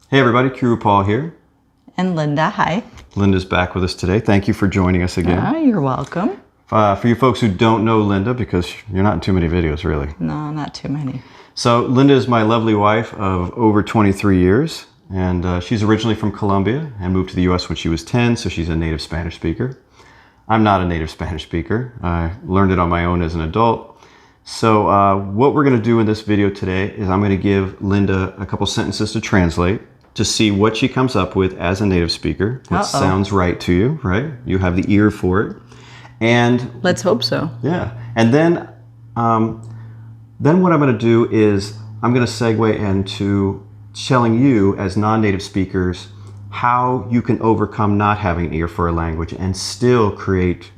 Hey everybody, Qroo Paul here. And Linda, hi. Linda's back with us today. Thank you for joining us again. You're welcome. For you folks who don't know Linda, because you're not in too many videos really. No, not too many. So Linda is my lovely wife of over 23 years, and she's originally from Colombia and moved to the US when she was 10, so she's a native Spanish speaker. I'm not a native Spanish speaker. I learned it on my own as an adult. So what we're going to do in this video today is I'm going to give Linda a couple sentences to translate to see what she comes up with as a native speaker. What sounds right to you, right? You have the ear for it. And let's hope so. Yeah. And then what I'm going to do is I'm going to segue into telling you as non-native speakers how you can overcome not having an ear for a language and still create,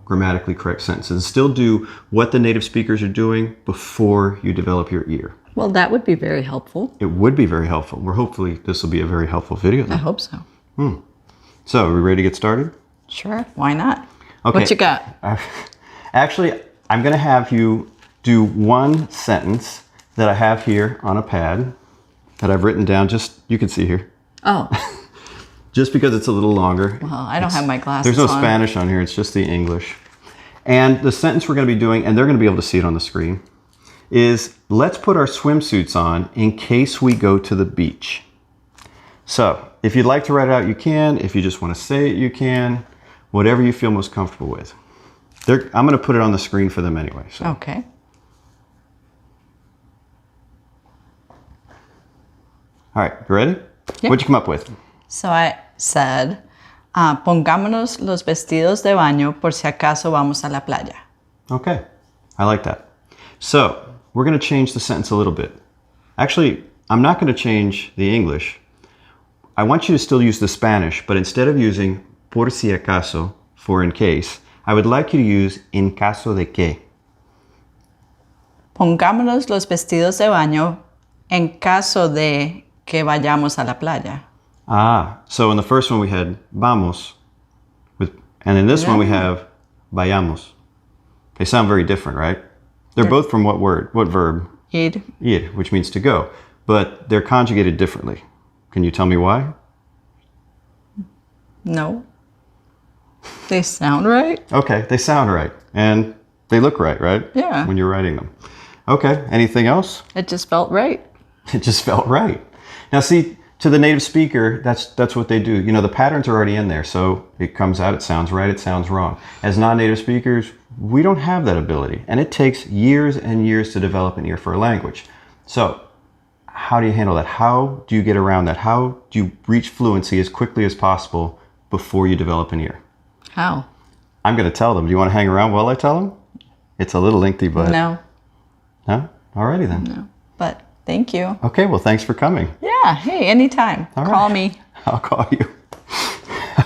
grammatically correct sentences, and still do what the native speakers are doing before you develop your ear. Well, that would be very helpful. It would be very helpful. Hopefully this will be a very helpful video then. I hope so. So, are we ready to get started? Sure. Why not? Okay. What you got? Actually, I'm going to have you do one sentence that I have here on a pad that I've written down. Just, you can see here. Oh. Just because it's a little longer. Well, I don't have my glasses on. There's no on. Spanish on here. It's just the English. And the sentence we're going to be doing, and they're going to be able to see it on the screen, is let's put our swimsuits on in case we go to the beach. So, if you'd like to write it out, you can. If you just want to say it, you can. Whatever you feel most comfortable with. I'm going to put it on the screen for them anyway. So. Okay. All right, you ready? Yep. What'd you come up with? So I said, pongámonos los vestidos de baño por si acaso vamos a la playa. Okay, I like that. So, we're going to change the sentence a little bit. Actually, I'm not going to change the English. I want you to still use the Spanish, but instead of using por si acaso, for in case, I would like you to use en caso de que. Pongámonos los vestidos de baño en caso de que vayamos a la playa. So in the first one we had vamos, and in this one we have vayamos. They sound very different, right? They're both from what word? What verb? Ir. Ir, which means to go. But they're conjugated differently. Can you tell me why? No. They sound right. Okay, they sound right. And they look right? Yeah. When you're writing them. Okay, anything else? It just felt right. It just felt right. Now see, to the native speaker, that's what they do. The patterns are already in there, so it comes out, it sounds right, it sounds wrong. As non-native speakers, we don't have that ability, and it takes years and years to develop an ear for a language. So, how do you handle that? How do you get around that? How do you reach fluency as quickly as possible before you develop an ear? How? I'm going to tell them. Do you want to hang around while I tell them? It's a little lengthy, but... No. No? Alrighty then. No. But thank you. Okay, well, thanks for coming. Yeah, hey, anytime. All right. Call me. I'll call you.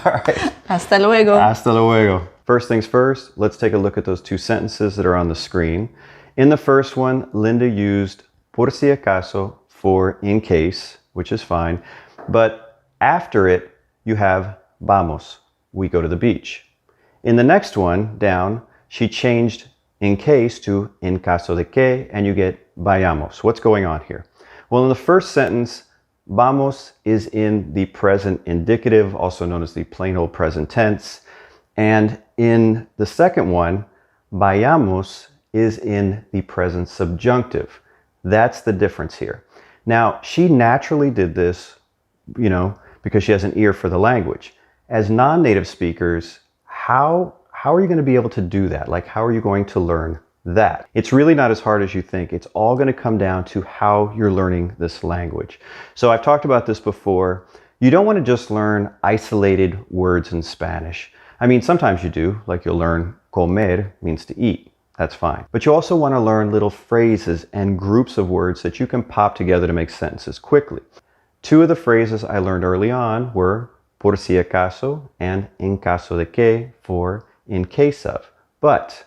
All right. Hasta luego. Hasta luego. First things first, let's take a look at those two sentences that are on the screen. In the first one, Linda used por si acaso for in case, which is fine. But after it, you have vamos. We go to the beach. In the next one, down, she changed in case to en caso de que, and you get vayamos. What's going on here? Well, in the first sentence, vamos is in the present indicative, also known as the plain old present tense. And in the second one, vayamos is in the present subjunctive. That's the difference here. Now, she naturally did this, because she has an ear for the language. As non-native speakers, how are you going to be able to do that? Like, how are you going to learn that? It's really not as hard as you think. It's all going to come down to how you're learning this language. So I've talked about this before. You don't want to just learn isolated words in Spanish. I mean, sometimes you do, like you'll learn comer means to eat. That's fine. But you also want to learn little phrases and groups of words that you can pop together to make sentences quickly. Two of the phrases I learned early on were por si acaso and en caso de que, for in case of. But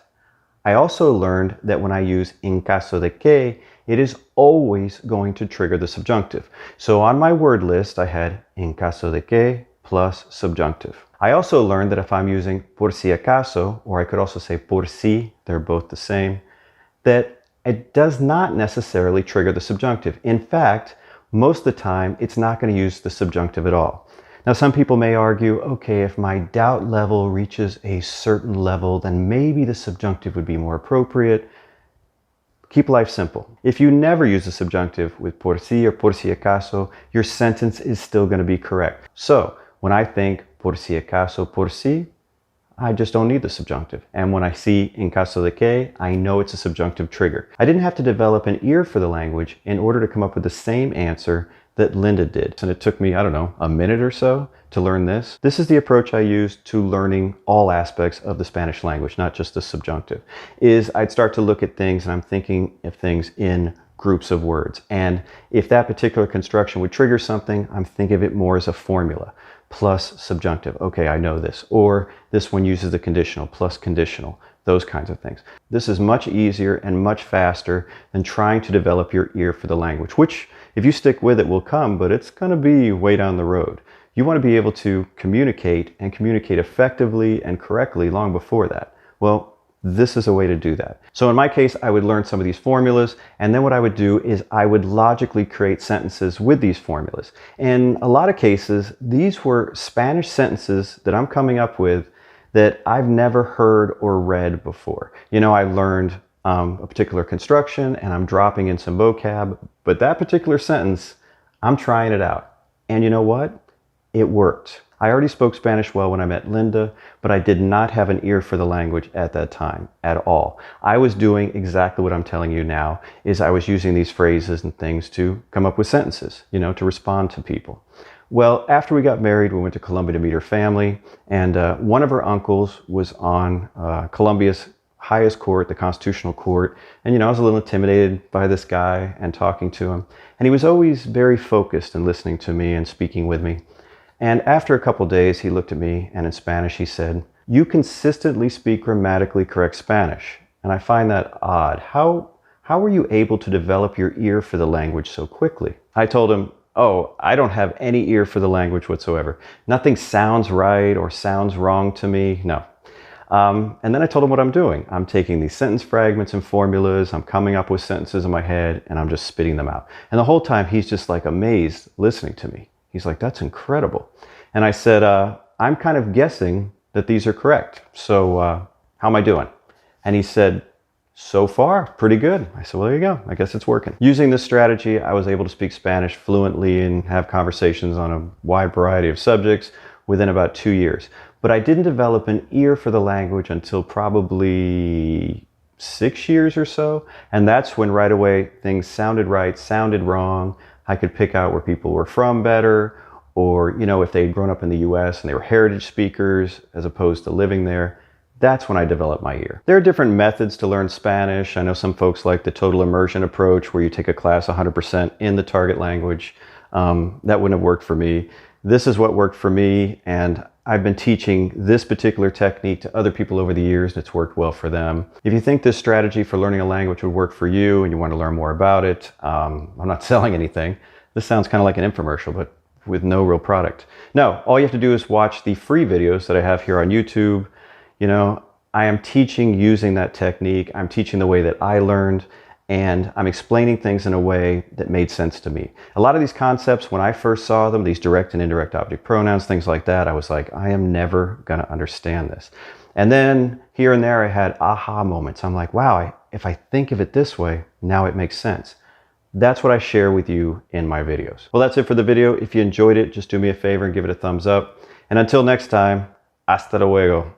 I also learned that when I use en caso de que, it is always going to trigger the subjunctive. So on my word list, I had en caso de que plus subjunctive. I also learned that if I'm using por si acaso, or I could also say por si, they're both the same, that it does not necessarily trigger the subjunctive. In fact, most of the time it's not going to use the subjunctive at all. Now, some people may argue, okay, if my doubt level reaches a certain level, then maybe the subjunctive would be more appropriate. Keep life simple. If you never use the subjunctive with por si or por si acaso, your sentence is still going to be correct. So when I think por si acaso por si, I just don't need the subjunctive. And when I see en caso de que, I know it's a subjunctive trigger. I didn't have to develop an ear for the language in order to come up with the same answer that Linda did. And it took me, I don't know, a minute or so to learn this. This is the approach I use to learning all aspects of the Spanish language, not just the subjunctive, is I'd start to look at things and I'm thinking of things in groups of words. And if that particular construction would trigger something, I'm thinking of it more as a formula. Plus subjunctive. Okay, I know this. Or this one uses the conditional, plus conditional, those kinds of things. This is much easier and much faster than trying to develop your ear for the language, which if you stick with it will come, but it's going to be way down the road. You want to be able to communicate and communicate effectively and correctly long before that. Well, this is a way to do that. So in my case, I would learn some of these formulas, and then what I would do is I would logically create sentences with these formulas. In a lot of cases, these were Spanish sentences that I'm coming up with that I've never heard or read before. You know, I learned a particular construction and I'm dropping in some vocab, but that particular sentence, I'm trying it out. And you know what? It worked. I already spoke Spanish well when I met Linda, but I did not have an ear for the language at that time at all. I was doing exactly what I'm telling you now, is I was using these phrases and things to come up with sentences, you know, to respond to people. Well, after we got married, we went to Colombia to meet her family, and one of her uncles was on Colombia's highest court, the Constitutional Court, and you know, I was a little intimidated by this guy and talking to him, and he was always very focused and listening to me and speaking with me. And after a couple days, he looked at me and in Spanish he said, "You consistently speak grammatically correct Spanish." And I find that odd. How were you able to develop your ear for the language so quickly? I told him, "Oh, I don't have any ear for the language whatsoever. Nothing sounds right or sounds wrong to me, no." And then I told him what I'm doing. I'm taking these sentence fragments and formulas, I'm coming up with sentences in my head, and I'm just spitting them out. And the whole time he's just like amazed listening to me. He's like, "That's incredible." And I said, "I'm kind of guessing that these are correct. So how am I doing?" And he said, "So far, pretty good." I said, "Well, there you go. I guess it's working." Using this strategy, I was able to speak Spanish fluently and have conversations on a wide variety of subjects within about 2 years. But I didn't develop an ear for the language until probably 6 years or so. And that's when right away things sounded right, sounded wrong. I could pick out where people were from better, or, you know, if they'd grown up in the US and they were heritage speakers as opposed to living there. That's when I developed my ear. There are different methods to learn Spanish. I know some folks like the total immersion approach where you take a class 100% in the target language. That wouldn't have worked for me. This is what worked for me, and I've been teaching this particular technique to other people over the years, and it's worked well for them. If you think this strategy for learning a language would work for you and you want to learn more about it, I'm not selling anything. This sounds kind of like an infomercial, but with no real product. No, all you have to do is watch the free videos that I have here on YouTube. You know, I am teaching using that technique. I'm teaching the way that I learned, and I'm explaining things in a way that made sense to me. A lot of these concepts, when I first saw them, these direct and indirect object pronouns, things like that, I was like, I am never going to understand this. And then here and there, I had aha moments. I'm like, wow, if I think of it this way, now it makes sense. That's what I share with you in my videos. Well, that's it for the video. If you enjoyed it, just do me a favor and give it a thumbs up. And until next time, hasta luego.